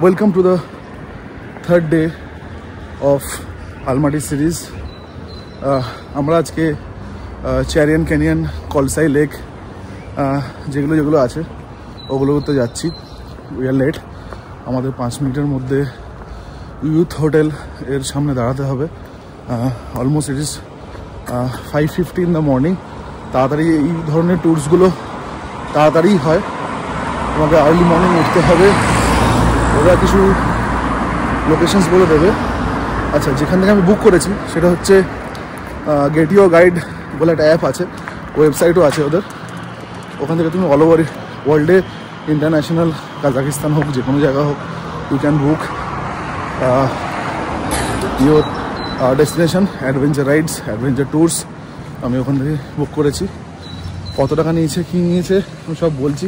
Welcome to the third day of Almaty series. আমরা আজকে চ্যারিয়ন canyon, কলসাই lake যেগুলো আছে ওগুলোতে যাচ্ছি। We are late. আমাদের 5 মিনিটের মধ্যে ইউথ হোটেল এর সামনে দাঁড়াতে হবে। Almost it is 5:50 in the morning। তাড়াতাড়ি এই ধরনের ট্যুরসগুলো তাড়াতাড়ি হয়, তোমাকে আর্লি মর্নিং উঠতে হবে। ওরা কিছু লোকেশনস বলে দেবে। আচ্ছা, যেখান থেকে আমি বুক করেছি সেটা হচ্ছে গেট ইউর গাইড বলে একটা অ্যাপ আছে, ওয়েবসাইটও আছে ওদের। ওখান থেকে তুমি অল ওভার ওয়ার্ল্ডে, ইন্টারন্যাশনাল, কাজাকিস্তান হোক, যে কোনো জায়গা হোক, you can book your destination, adventure rides, adventure tours. আমি ওখান থেকে বুক করেছি। কত টাকা নিয়েছে, কী নিয়েছে আমি সব বলছি।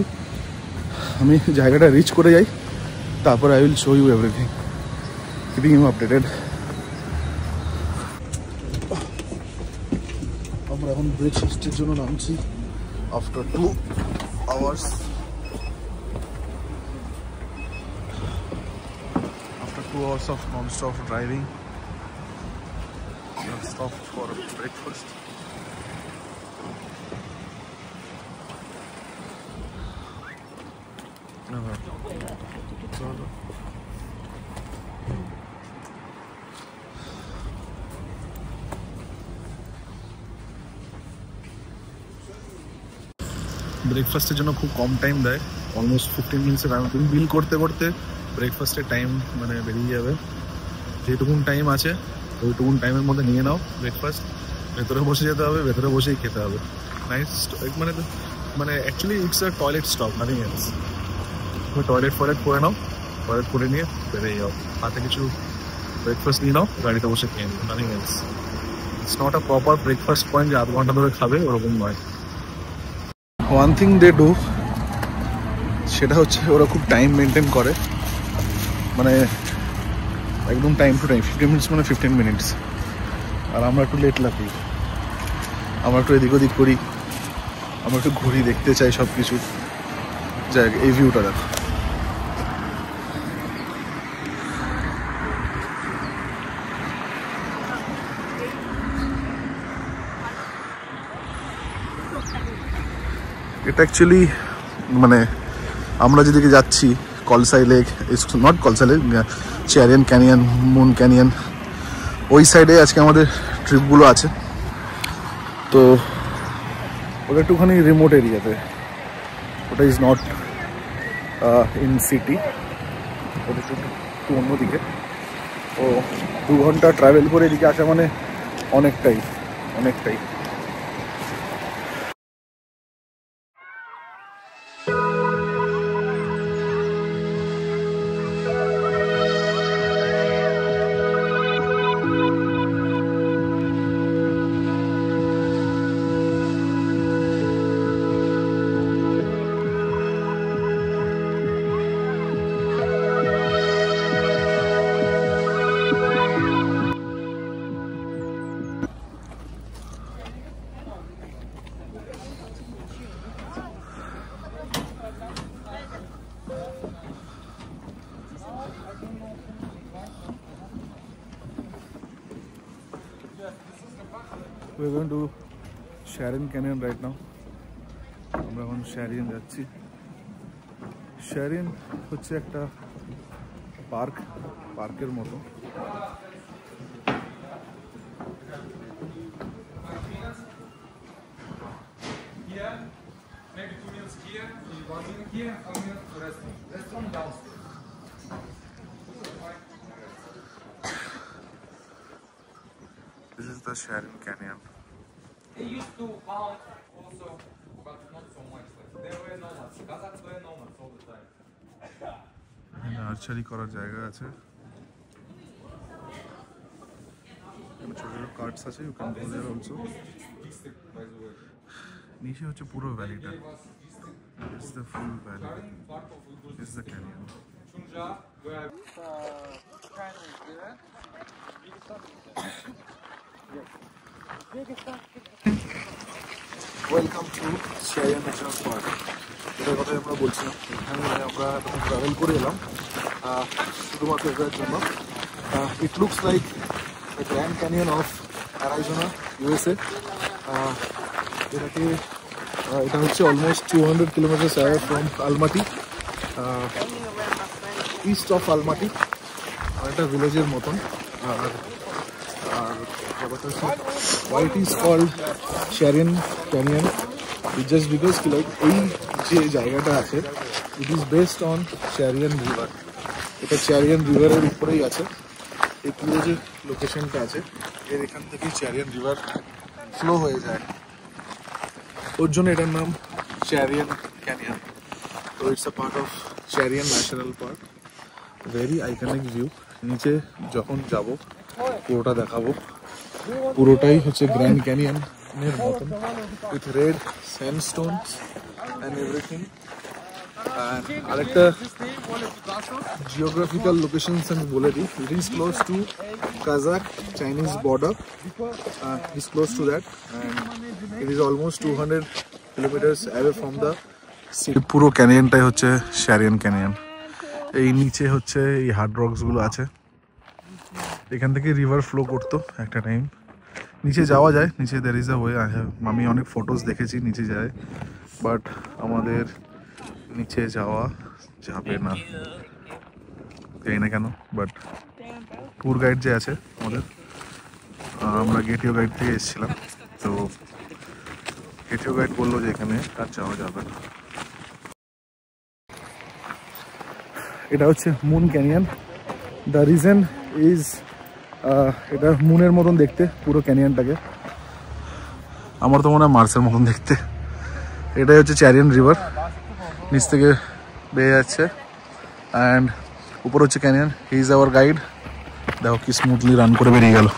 আমি জায়গাটা রিচ করে যাই, তারপর I will show you everything, keeping you updated. আমরা এখন ব্রেকফাস্টের জন্য নামছি after 2 hours। After 2 hours of non-stop driving, we have stopped for breakfast. ব্রেকফাস্টের জন্য খুব কম টাইম দেয়, অলমোস্ট 15 মিনিটসের। তুমি বিল করতে করতে ব্রেকফাস্টের টাইম মানে বেরিয়ে যাবে। যেটুকুন টাইম আছে ওইটুকুন টাইমের মধ্যে নিয়ে নাও ব্রেকফাস্ট। ভেতরে বসে যেতে হবে, ভেতরে বসেই খেতে হবে। নাইস, মানে actually it's a toilet stop, nothing else. Toilet করে নাও, টয়লেট করে নিয়ে বেরিয়ে যাও। হাতে কিছু ব্রেকফাস্ট নিয়ে নাও, গাড়িতে বসে খেয়ে নিও, nothing else. It's not a proper breakfast point যে 8 ঘন্টা ধরে খাবে, ওরকম নয়। ওয়ান থিং দে ডু, সেটা হচ্ছে ওরা খুব টাইম মেনটেন করে, মানে একদম টাইম টু টাইম। 15 মিনিটস মানে 15 মিনিটস। আর আমরা একটু লেট লাগি, আমরা একটু এদিক ওদিক করি, আমরা একটু ঘুরি, দেখতে চাই সব কিছু। যাই, এই ভিউটা দেখো। এটা অ্যাকচুয়ালি মানে আমরা যেদিকে যাচ্ছি, Kolsai lake, not Kolsai lake, Charyn canyon, moon canyon, ওই সাইডে আজকে আমাদের ট্রিপগুলো আছে। তো ওটা একটুখানি রিমোট এরিয়াতে, ওটা ইজ নট ইন সিটি, ওটা একটু অন্যদিকে। তো 2 ঘন্টা ট্রাভেল করে এদিকে আসা মানে অনেকটাই। We're going to Sharon Canyon right now. আমরা এখন শ্যারিয়ন যাচ্ছি। শ্যারিয়ন হচ্ছে একটা পার্কের মতো। This is the Sharon Canyon. They used to hunt also, but not so much. They were nomads. Kazakhs were nomads all the time. এখানে আর্চারি করার জায়গা আছে, ছোট ছোট কার্টস আছে, you can go there also. নিচে হচ্ছে পুরো ভ্যালিটা, this is the full valley, this is the canyon. Welcome to Charyn national park. এটার কথাই আমরা বলছিলাম। এখানে আমরা ট্রাভেল করে এলাম শুধুমাত্র এটার জন্য। It looks like the grand canyon of Arizona, USA। এটা হচ্ছে almost 200 kilometre away from আলমাটি, east of আলমাটি, একটা ভিলেজের মতন। আর ব্যাপারটা হচ্ছে why it is called Charian Canyon, just because কি লাইক এই যে জায়গাটা আছে it is based on Charyn river. এটা চ্যারিয়ান রিভারের উপরেই আছে। এই পুরো যে লোকেশনটা আছে এর এখান থেকে চ্যারিয়ান রিভার ফ্লো হয়ে যায়, ওর জন্য এটার নাম চ্যারিয়ান ক্যানিয়ন। তো it's a part of Charyn national park. Very iconic view. নিচে যখন যাব পুরোটা দেখাবো। পুরোটাই হচ্ছে গ্র্যান্ড ক্যানিয়নের মতন, উইথ রেড স্যান্ডস্টোনস অ্যান্ড এভরিথিং। আর আরেকটা জিওগ্রাফিক্যাল লোকেশনস আমি বলে দিই, it is close two Kazakh Chinese border, it is close to that, and it is almost 200 kilometres away from the city. পুরো ক্যানিয়নটাই হচ্ছে চ্যারিয়ান ক্যানিয়ন। এই নিচে হচ্ছে এই হার্ড রকসগুলো আছে, এখান থেকে রিভার ফ্লো করতো একটা টাইম। নিচে যাওয়া যায়, নিচে দের ইজ আ ওয়ে। আমি অনেক ফটোস দেখেছি নিচে যায়, বাট আমাদের নিচে যাওয়া যাবে না, জানি না কেন। বাট ট্যুর গাইড যে আছে আমাদের, আমরা গেটিও গাইড থেকে এসেছিলাম, তো গেটিও গাইড বললো যে এখানে আর যাওয়া যাবে না। এটা হচ্ছে moon canyon. The reason is এটা মুনের মতন দেখতে পুরো ক্যানিয়নটাকে, আমার তো মনে হয় মার্সের মতন দেখতে। এটাই হচ্ছে চ্যারিয়ান রিভার, নিচ থেকে বেয়ে যাচ্ছে, অ্যান্ড উপর হচ্ছে canyon. He is our guide. দেখো কি স্মুথলি রান করে বেরিয়ে গেল,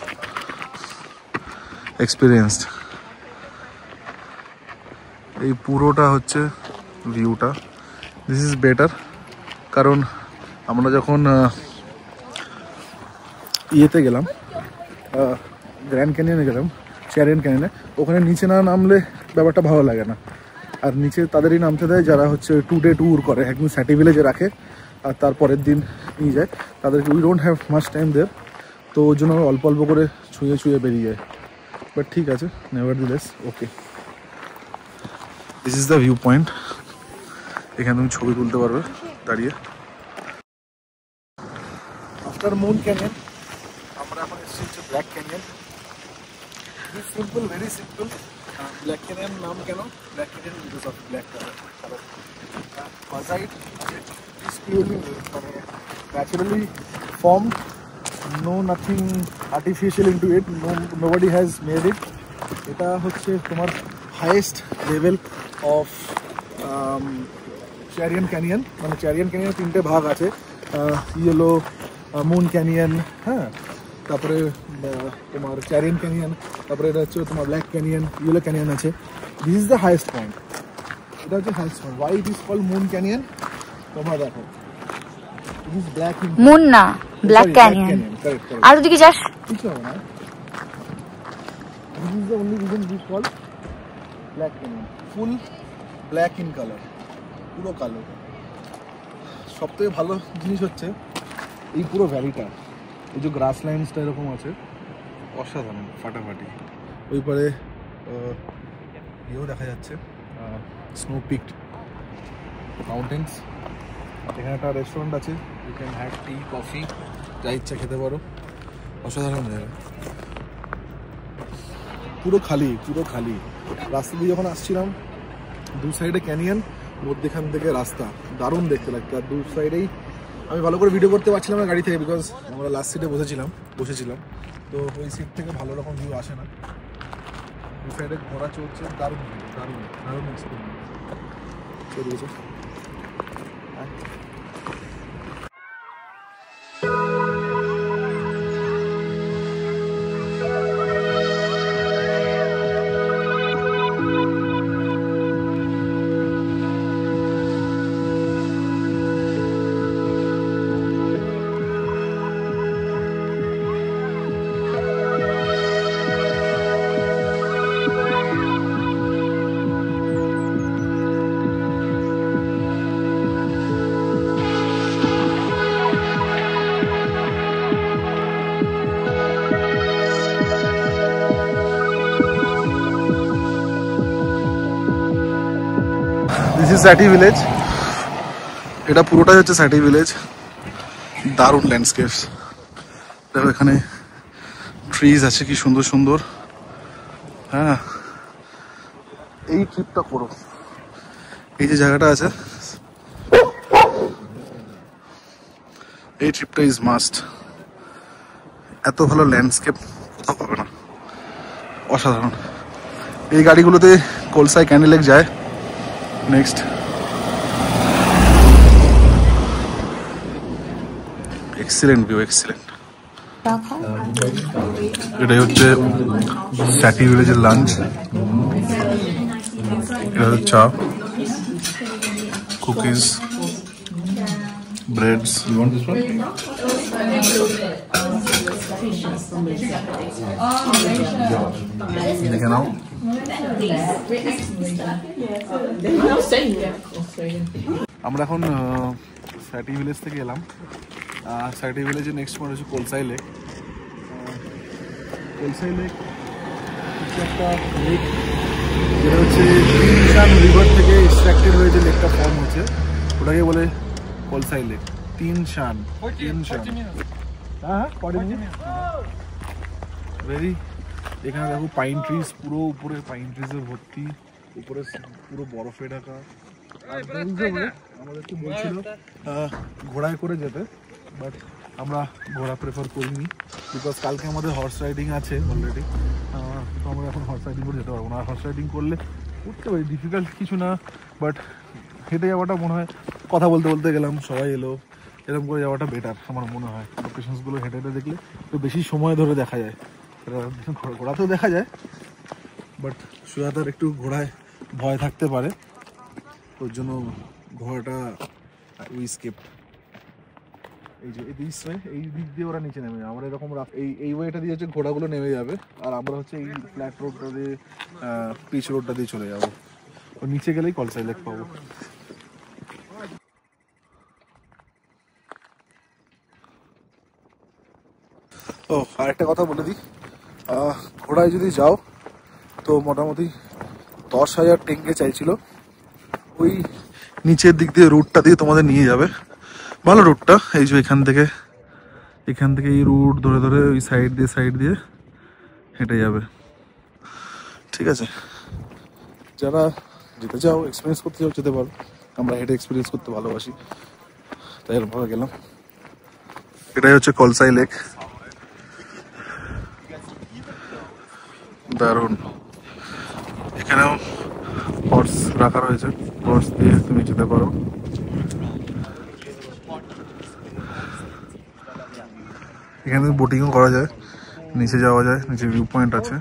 এক্সপিরিয়েন্সড। এই পুরোটা হচ্ছে ভিউটা। দিস ইজ বেটার, কারণ আমরা যখন ইয়েতে গেলাম, গ্র্যান্ড ক্যানিয়নে গেলাম, চ্যারিয়ান ক্যানিয়নে, ওখানে নিচে না নামলে ব্যাপারটা ভালো লাগে না। আর নিচে তাদেরই নামতে দেয় যারা হচ্ছে 2 ডে ট্যুর করে, একদিন স্যাটি ভিলেজে রাখে আর তারপরের দিন নিয়ে যায় তাদেরকে। We don't have much time there, তো ওর জন্য অল্প অল্প করে ছুঁয়ে ছুঁয়ে বেরিয়ে যায়। বাট ঠিক আছে, নেভারদিলেস ওকে। This is the view point. এখানে তুমি ছবি তুলতে পারবে দাঁড়িয়ে। আফটার মুন ক্যানিয়ন আমরা এখন এসেছি হচ্ছে black canyon. Simple, very simple. Black canyon নাম কেন? Black canyon because of black colour. Basalt is purely মানে naturally formed, no nothing artificial into it, nobody has made it. এটা হচ্ছে তোমার highest level of Charyn canyon. মানে Charyn canyon 3টে ভাগ আছে, ইয়েলো, মুন ক্যানিয়ন, হ্যাঁ, তারপরে তোমার চ্যারিয়ান ক্যানিয়ন, তারপরে এটা হচ্ছে তোমার ব্ল্যাক ক্যানিয়ন, ইয়েলো ক্যানিয়ন আছে। This is the highest point, এটা হচ্ছে highest point. Why it is called moon canyon? তোমরা দেখো, it is black in moon না, ব্ল্যাক ক্যানিয়ন। আর ওদিকে যাস, কিছু হবে না। This is the only reason it is called black canyon. Full black in colour, পুরো কালো। সবথেকে ভালো জিনিস হচ্ছে এই পুরো ভ্যালিটা, এই যে গ্রাস লাইন্সটা এরকম আছে, অসাধারণ, ফাটাফাটি। ওই পারে ইয়েও দেখা যাচ্ছে, স্নো পিকড মাউন্টেন্স। এখানে একটা রেস্টুরেন্ট আছে, you can have tea, coffee, যা ইচ্ছা খেতে পারো। অসাধারণ জায়গা, পুরো খালি, পুরো খালি। রাস্তা দিয়ে যখন আসছিলাম, দু সাইডে ক্যানিয়ন, মধ্যেখান থেকে রাস্তা, দারুণ দেখতে লাগতো। আর দু সাইডেই আমি ভালো করে ভিডিও করতে পারছিলাম না গাড়ি থেকে, বিকজ আমরা লাস্ট সিটে বসেছিলাম, তো ওই সিট থেকে ভালো রকম ভিউ আসে না। দু সাইডে ঘোড়া চলছে, দারুণ দারুণ দারুণ এক্সপিরিয়েন্স। চলিয়েছে। Is Saty village. এটা পুরোটাই হচ্ছে স্যাটি ভিলেজ। দারুণ ল্যান্ডস্কেপস। দেখো এখানে ট্রিজ আছে কি সুন্দর সুন্দর। হ্যাঁ, এই ট্রিপটা করো। এই যে জায়গাটা আছে, এই ট্রিপটা ইজ মাস্ট। এত ভালো ল্যান্ডস্কেপ কোথাও পাবে না, অসাধারণ। এই গাড়িগুলোতে কলসাই ক্যান্ডি লেক যায়। Next excellent view, excellent. এটাই হচ্ছে স্যাটি ভিলেজের লাঞ্চ। এটা হচ্ছে চা, কুকিজ, ব্রেডস। দেখে নাও। আমরা এখন স্যাটি ভিলেজ থেকে এলাম। স্যাটি ভিলেজের নেক্সট পয়েন্ট হচ্ছে কলসাই লেক। কলসাই লেক হচ্ছে একটা লেক যেটা হচ্ছে তিনশান রিভার থেকে এক্সট্রাক্টেড হয়ে যে লেকটা ফর্ম হচ্ছে ওটাকে বলে কলসাই লেক। তিনশান, হ্যাঁ, ভেরি। এখানে দেখো পাইন ট্রিজ, পুরো উপরে পাইন ট্রিজে ভর্তি, উপরে পুরো বরফে ঢাকা। আমাদেরকে বলছিল ঘোড়ায় করে যেতে, বাট আমরা ঘোড়া প্রেফার করিনি, বিকজ কালকে আমাদের হর্স রাইডিং আছে অলরেডি। তো আমরা এখন হর্স রাইডিং করে যেতে পারবো না। হর্স রাইডিং করলে উঠতে পারি, ডিফিকাল্ট কিছু না, বাট হেঁটে যাওয়াটা মনে হয়, কথা বলতে বলতে গেলাম, সবাই এলো, এরকম করে যাওয়াটা বেটার আমার মনে হয়। লোকেশনসগুলো হেঁটে হেঁটে দেখলে তো বেশি সময় ধরে দেখা যায়। ঘোড়াতেও দেখা যায়, বাট সুজাতার একটু ঘোড়ায় ভয় থাকতে পারে, ওর জন্য ঘোড়াটা উই স্কিপ। এই যে এই দিক দিয়ে ওরা নিচে নেমে যাবে। আমরা এরকম এই ওয়েটা দিয়ে হচ্ছে ঘোড়াগুলো নেমে যাবে, আর আমরা হচ্ছে এই ফ্ল্যাট রোডটা দিয়ে, পিচ রোডটা দিয়ে চলে যাবো। ও নিচে গেলেই কলসাই লেক পাবো। ও আরেকটা কথা বলে দিই, ঘোড়ায় যদি যাও তো মোটামুটি 10,000 টেঙ্গে চাইছিল। ওই নিচের দিক দিয়ে রুটটা দিয়ে তোমাদের নিয়ে যাবে, ভালো রুটটা। এই যে এখান থেকে এই রুট ধরে ধরে ওই সাইড দিয়ে হেঁটে যাবে, ঠিক আছে। যারা যেতে চাও, এক্সপিরিয়েন্স করতে চাও, যেতে পারো। আমরা হেঁটে এক্সপিরিয়েন্স করতে ভালোবাসি, তাই এরপরে গেলাম। এটাই হচ্ছে কলসাই লেক। দারুণ। এখানেও হর্স রাখা রয়েছে, হর্স দিয়ে তুমি যেতে পারো। এখানে বোটিংও করা যায়, নিচে যাওয়া যায়, নিচে ভিউ পয়েন্ট আছে,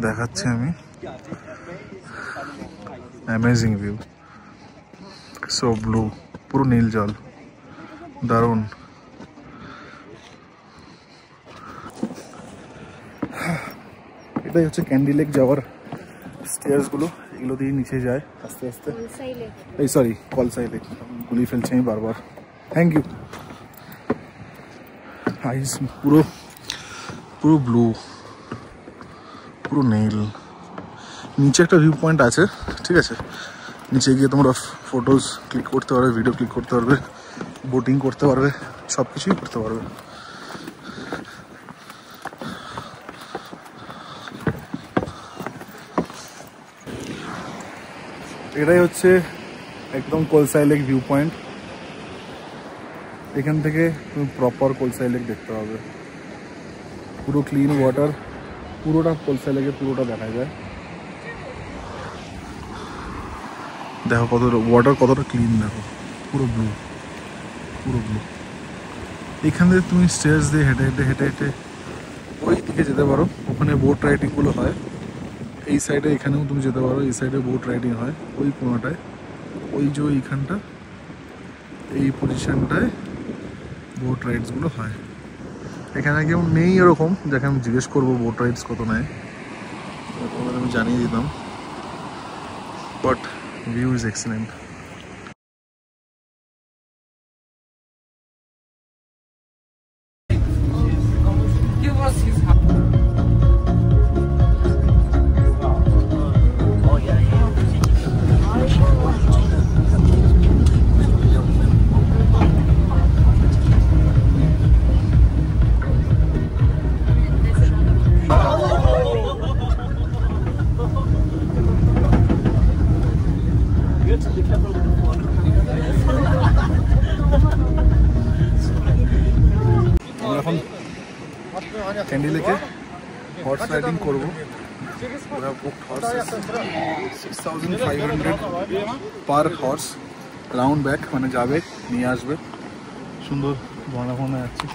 দেখাচ্ছি আমি। অ্যামেজিং ভিউ, সো ব্লু, পুরো নীল জল, দারুণ। এটাই হচ্ছে ক্যান্ডি লেক যাওয়ার স্টেয়ার্সগুলো, এগুলো দিয়ে নিচে যায় আস্তে আস্তে। এই সরি, কলসাই লেক, গুলি ফেলছি আমি বারবার। Thank you. আইস পুরো ব্লু, পুরো নীল। নিচে একটা ভিউ পয়েন্ট আছে, ঠিক আছে। নিচে গিয়ে তোমরা ফটোজ ক্লিক করতে পারবে, ভিডিও ক্লিক করতে পারবে, বোটিং করতে পারবে, সব কিছুই করতে পারবে। এটাই হচ্ছে একদম কলসাই লেক ভিউ পয়েন্ট। এখান থেকে তুমি প্রপার কলসাই লেক দেখতে পাবে, পুরো ক্লিন ওয়াটার, পুরোটা কলসাই লেকে পুরোটা দেখা যায়। দেখো কতটা ওয়াটার, কতটা ক্লিন, দেখো পুরো ব্লু। এখান থেকে তুমি স্টেয়ার্স দিয়ে হেঁটে হেঁটে ওই দিকে যেতে পারো, ওখানে বোট রাইডিংগুলো হয়। এই সাইডে এখানেও তুমি যেতে পারো, এই সাইডে বোট রাইডিং হয় ওই কোনোটায়, ওই যে এইখানটা, এই পজিশনটায় বোট রাইডসগুলো হয়। এখানে কেউ নেই এরকম যাকে আমি জিজ্ঞেস করবো বোট রাইডস কত নেয়, তোমাদের আমি জানিয়ে দিতাম, বাট ভিউ ইজ এক্সিলেন্ট। এখন ক্যান্ডি লেকে হর্স রাইডিং করবো। ওরা বুকড হর্স 6500 পার হর্স, রাউন্ড ব্যাক, মানে যাবে নিয়ে আসবে। সুন্দর ঘনা ঘনা যাচ্ছে,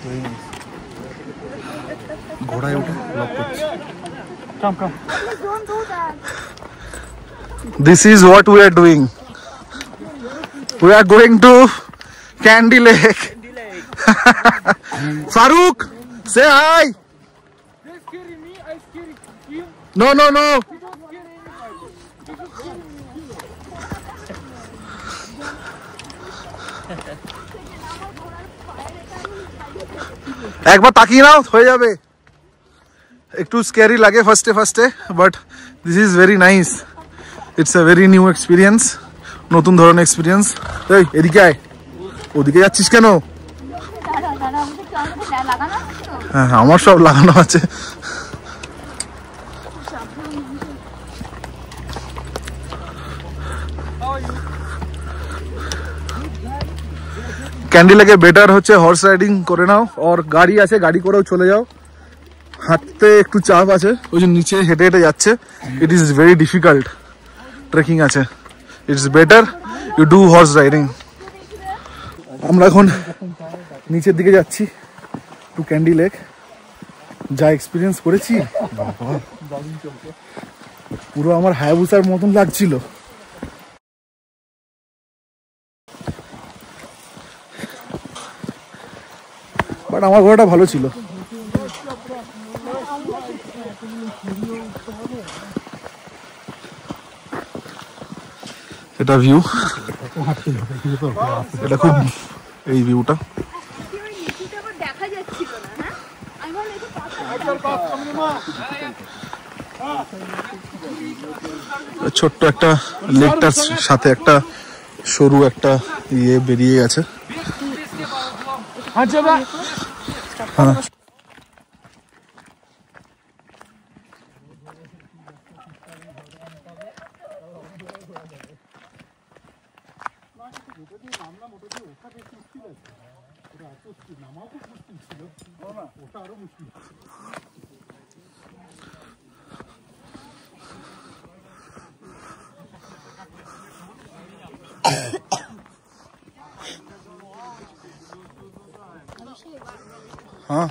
ঘোড়ায় উঠে ব্লগ করছে। কাম কাম, this is what we are doing. We are going to Candy Lake. Farooq, say hi. They're scaring me, I'm scaring him. No, no, no. He don't scare anybody. He just scaring me. একবার তাকিয়ে নাও, হয়ে যাবে। একটু scary লাগে ফার্স্টে, but this is very nice. It's a very new experience, নতুন ধরনের experience. এই এদিকে আয়, ওদিকে যাচ্ছিস কেন? হ্যাঁ, আমার সব লাগানো আছে। ক্যান্ডি লেকে বেটার হচ্ছে হর্স রাইডিং করে নাও, আর গাড়ি আছে, গাড়ি করেও চলে যাও। হাঁটতে একটু চাপ আছে, ওই যে নিচে হেঁটে হেঁটে যাচ্ছে, it is very difficult, trekking আছে। It's better you do horse riding. আমরা এখন নিচের দিকে যাচ্ছি টু ক্যান্ডি লেক। যা এক্সপিরিয়েন্স করেছি, পুরো আমার হায়াবুসার মতন লাগছিল। বাট আমার ঘোড়াটা ভালো ছিল। এটা ভিউ, এটা খুব, এই ভিউটা ছোট্ট একটা লেকটার সাথে একটা সরু একটা ইয়ে বেরিয়ে গেছে। হ্যাঁ, হ্যাঁ,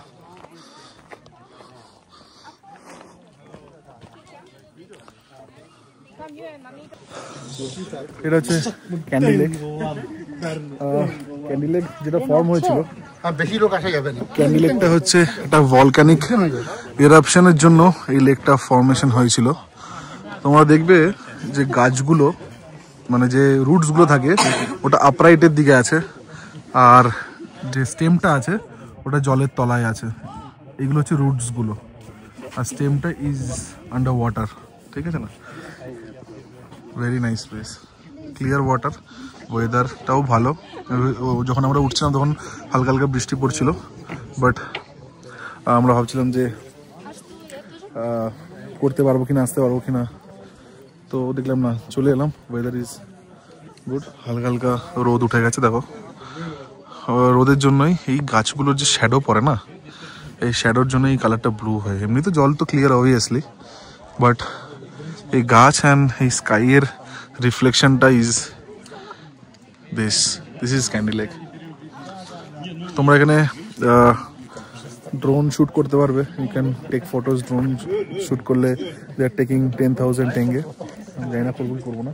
এটা হচ্ছে ক্যান্ডি লেক। ক্যান্ডি লেক যেটা ফর্ম হয়েছিল, বেশি লোক আসা যাবে না। ক্যান্ডি লেকটা হচ্ছে একটা ভলকানিক এরাপশনের জন্য এই লেকটা ফর্মেশন হয়েছিল। তোমরা দেখবে যে গাছগুলো, মানে যে রুটস গুলো থাকে, ওটা আপরাইটের দিকে আছে, আর যে স্টেমটা আছে ওটা জলের তলায় আছে। এগুলো হচ্ছে রুটস গুলো, আর স্টেমটা ইজ আন্ডার ওয়াটার। ঠিক আছে না? Very nice place, clear water, ওয়েদারটাও ভালো। যখন আমরা উঠছিলাম তখন হালকা হালকা বৃষ্টি পড়ছিল, বাট আমরা ভাবছিলাম যে করতে পারবো কিনা, আসতে পারবো কিনা, তো দেখলাম না, চলে এলাম। ওয়েদার ইজ গুড, হালকা হালকা রোদ উঠে গেছে। দেখো, রোদের জন্যই এই গাছগুলোর যে শ্যাডো পড়ে না, এই শ্যাডোর জন্য এই কালারটা ব্লু হয়। এমনি তো জল তো ক্লিয়ার অবভিয়াসলি, বাট এই গাছ অ্যান্ড এই স্কাইয়ের রিফ্লেকশনটা is this is Kaindy lake. তোমরা এখানে ড্রোন শ্যুট করতে পারবে, you can take photos. Drone shoot করলে দে আর টেকিং 10,000 টেঙ্গে। জানি না, করবো কি করবো না,